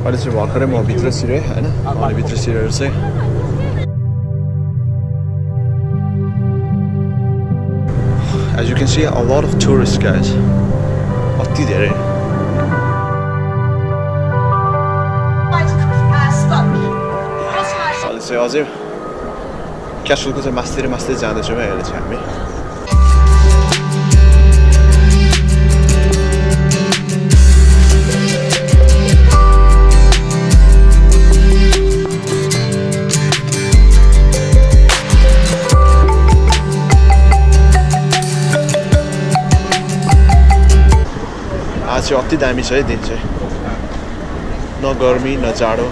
अहिले चाहिँ भर्खरै म भित्र छिरेँ हैन अनि भित्र छिरेर चाहिँ as you can see a lot of tourists guys अति धेरै अहिले चाहिँ अझै क्यासलको चाहिँ मास्तिर जाँदैछौँ है अहिले चाहिँ हामी आज चाहिँ अति दामी छ है दिन चाहिँ न गर्मी न जाडो